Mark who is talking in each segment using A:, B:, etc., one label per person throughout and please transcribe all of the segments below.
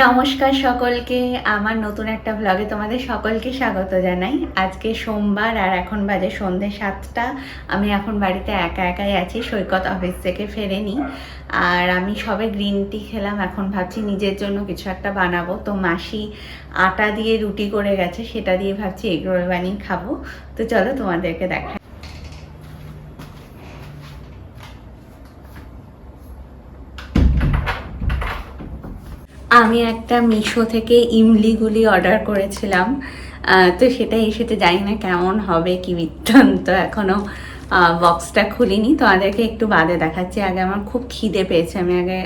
A: নমস্কার সকলকে, আমার নতুন একটা ব্লগে তোমাদের সকলকে স্বাগত জানাই। আজকে সোমবার আর এখন বাজে সন্ধ্যে 7টা। আমি এখন বাড়িতে একা একাই আছি, সৈকত অফিস থেকে ফেরেনি। আর আমি সবে গ্রিন টি খেলাম, এখন ভাবছি নিজের জন্য কিছু একটা বানাবো। তো মাসি আটা দিয়ে রুটি করে গেছে, সেটা দিয়ে ভাবছি এগরোল বানিয়ে খাবো। তো চলো তোমাদেরকে দেখাই। আমি একটা মিশো থেকে ইমলিগুলি অর্ডার করেছিলাম, তো সেটা এসেতে জানি না কেমন হবে কি বৃত্তান্ত, এখনও বক্সটা খুলিনি। তোমাদেরকে একটু বাদে দেখাচ্ছি। আগে আমার খুব খিদে পেয়েছে, আমি আগে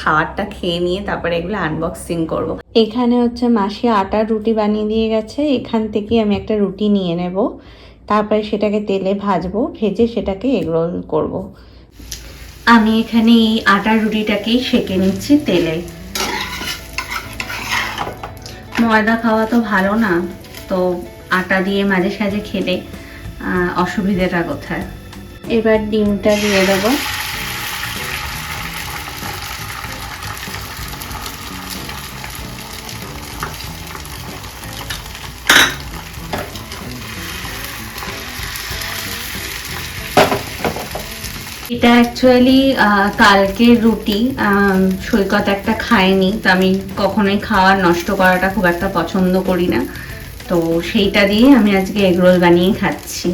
A: খাবারটা খেয়ে নিয়ে তারপরে এগুলো আনবক্সিং করব। এখানে হচ্ছে মাসি আটার রুটি বানিয়ে দিয়ে গেছে, এখান থেকে আমি একটা রুটি নিয়ে নেব, তারপরে সেটাকে তেলে ভাজবো, ভেজে সেটাকে এগরোল করব। আমি এখানে এই আটার রুটিটাকেই সেঁকে নিচ্ছি তেলে। ময়দা খাওয়া তো ভালো না, তো আটা দিয়ে মাঝে সাঝে খেলে অসুবিধাটা কোথায়। এবার ডিমটা দিয়ে দেবো। এটা অ্যাকচুয়ালি কালকের রুটি, সৈকত একটা খায়নি, তো আমি কখনোই খাওয়ার নষ্ট করাটা খুব একটা পছন্দ করি না, তো সেইটা দিয়ে আমি আজকে এগরোল বানিয়ে খাচ্ছি।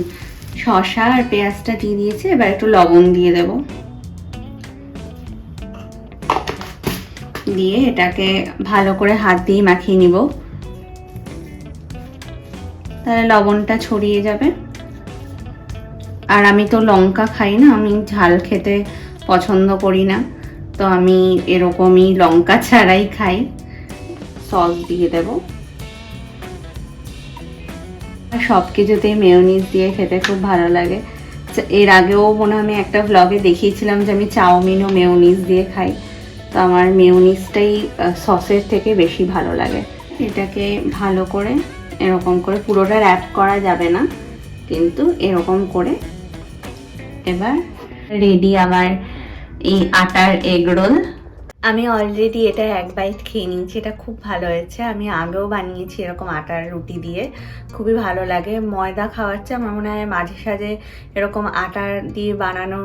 A: শসা আর পেঁয়াজটা দিয়ে দিয়েছি, এবার একটু লবণ দিয়ে দেব, দিয়ে এটাকে ভালো করে হাত দিয়ে মাখিয়ে নিব, তাহলে লবণটা ছড়িয়ে যাবে। আর আমি তো লঙ্কা খাই না, আমি ঝাল খেতে পছন্দ করি না, তো আমি এরকমই লঙ্কা ছাড়াই খাই। সস দিয়ে দেব, সব কিছুতে মেয়োনিজ দিয়ে খেতে খুব ভালো লাগে। এর আগেও মনে হয় আমি একটা ব্লগে দেখিয়েছিলাম যে আমি চাউমিনও মেয়োনিজ দিয়ে খাই, তো আমার মেয়োনিজটাই সসের থেকে বেশি ভালো লাগে। এটাকে ভালো করে এরকম করে, পুরোটা র্যাপ করা যাবে না, কিন্তু এরকম করে এবার রেডি আমার এই আটার এগরোল। আমি অলরেডি এটা এক বাইট খেয়ে নিয়েছি, এটা খুব ভালো হয়েছে। আমি আগেও বানিয়েছি এরকম আটার রুটি দিয়ে, খুবই ভালো লাগে। ময়দা খাওয়ার চেয়ে আমার মনে হয় মাঝে সাঝে এরকম আটার দিয়ে বানানো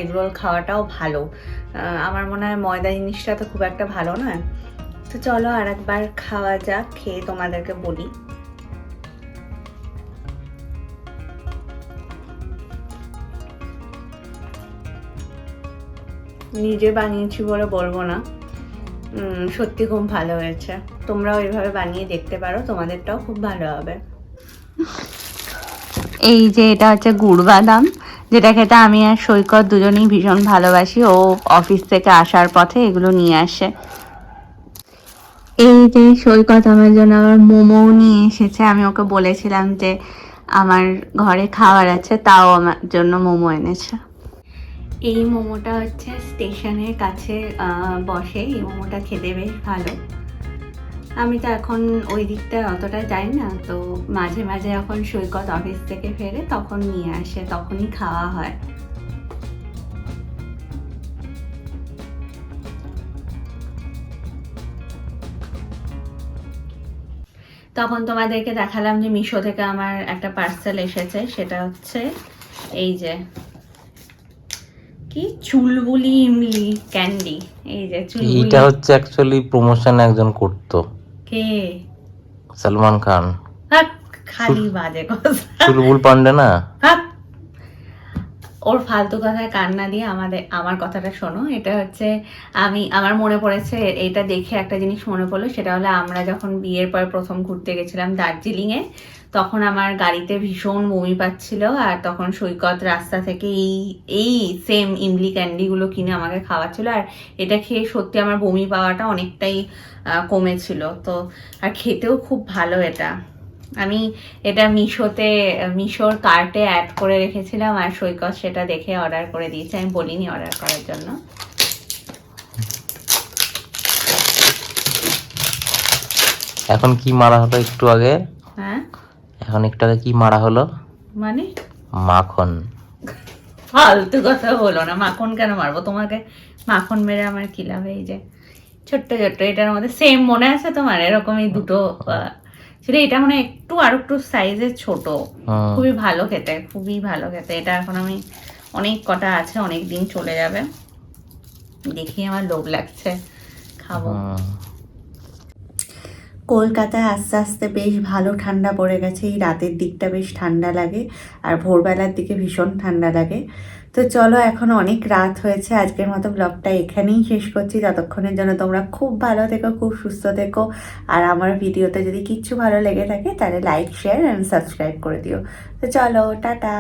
A: এগরোল খাওয়াটাও ভালো। আমার মনে হয় ময়দা জিনিসটা তো খুব একটা ভালো নয়। তো চলো আর একবার খাওয়া যাক, খেয়ে তোমাদেরকে বলি। নিজে বানিয়েছি বলে বলবো না, সত্যি খুব ভালো হয়েছে। তোমরাও এইভাবে বানিয়ে দেখতে পারো, তোমাদেরটাও খুব ভালো হবে। এই যে এটা হচ্ছে গুড় বাদাম, যেটা খেতে আমি আর সৈকত দুজনেই ভীষণ ভালোবাসি। ও অফিস থেকে আসার পথে এগুলো নিয়ে আসে। এই যে সৈকত আমার জন্য আবার মোমো নিয়ে এসেছে, আমি ওকে বলেছিলাম যে আমার ঘরে খাবার আছে, তাও আমার জন্য মোমো এনেছে। এই মোমোটা হচ্ছে স্টেশনের কাছে বসে, এই মোমোটা খেতে বেশ ভালো। আমি তো এখন ওই দিকটায় অতটা যাই না, তো মাঝে মাঝে যখন সৈকত অফিস থেকে ফেরে তখন নিয়ে আসে, তখনই খাওয়া হয়। তখন তোমাদেরকে দেখালাম যে মিশো থেকে আমার একটা পার্সেল এসেছে, সেটা হচ্ছে এই যে কি চুলবুলি ইমলি ক্যান্ডি। এই যে চুলবুলি,
B: এটা হচ্ছে অ্যাকচুয়ালি প্রমোশন একজন করতো,
A: কে?
B: সলমান খান।
A: হাক, খালি বাজে কথা।
B: চুলবুল পান্ডে না?
A: হাক, ওর ফালতু কথায় কান্না দিয়ে আমার কথাটা শোনো। এটা হচ্ছে আমার মনে পড়েছে, এটা দেখে একটা জিনিস মনে পড়লো, সেটা হলো আমরা যখন বিয়ের পর প্রথম ঘুরতে গেছিলাম দার্জিলিংয়ে, তখন আমার গাড়িতে ভীষণ বমি পাচ্ছিল, আর তখন সৈকত রাস্তা থেকে এই সেম ইমলি ক্যান্ডিগুলো কিনে আমাকে খাওয়াচ্ছিল, আর এটা খেয়ে সত্যি আমার বমি পাওয়াটা অনেকটাই কমেছিল। তো আর খেতেও খুব ভালো এটা। আমি এটা মিশোর কার্টে অ্যাড করে রেখেছিলাম, আর সৈকত সেটা দেখে অর্ডার করে দিয়েছে, আমি বলিনি অর্ডার করার জন্য।
B: এখন কি মারা হলো একটু আগে?
A: হ্যাঁ,
B: এখন একটু আগে কি মারা হলো?
A: মানে
B: মাখন।
A: ফালতু কথা বলো না, মাখন কেন মারবো তোমাকে? মাখন মেরে আমার কি লাভ? এই যে ছোট্ট ছোট্ট, এটার মধ্যে সেম মনে আছে তোমার, এরকমই দুটো ছিল। এটা মানে একটু আর একটু সাইজের ছোট, খুবই ভালো খেতে, খুবই ভালো খেতে। এটা এখন আমি অনেক কটা আছে, অনেক দিন চলে যাবে। দেখি আমার লোভ লাগছে, খাবো। কলকাতায় আস্তে আস্তে বেশ ভালো ঠান্ডা পড়ে গেছে। এই রাতের দিকটা বেশ ঠান্ডা লাগে, আর ভোরবেলার দিকে ভীষণ ঠান্ডা লাগে। তো চলো, এখন অনেক রাত হয়েছে, আজকের মতো ব্লগটা এখানেই শেষ করছি। ততক্ষণের জন্য তোমরা খুব ভালো থেকো, খুব সুস্থ থেকো। আর আমার ভিডিওতে যদি কিচ্ছু ভালো লেগে থাকে তাহলে লাইক, শেয়ার অ্যান্ড সাবস্ক্রাইব করে দিও। তো চলো, টাটা।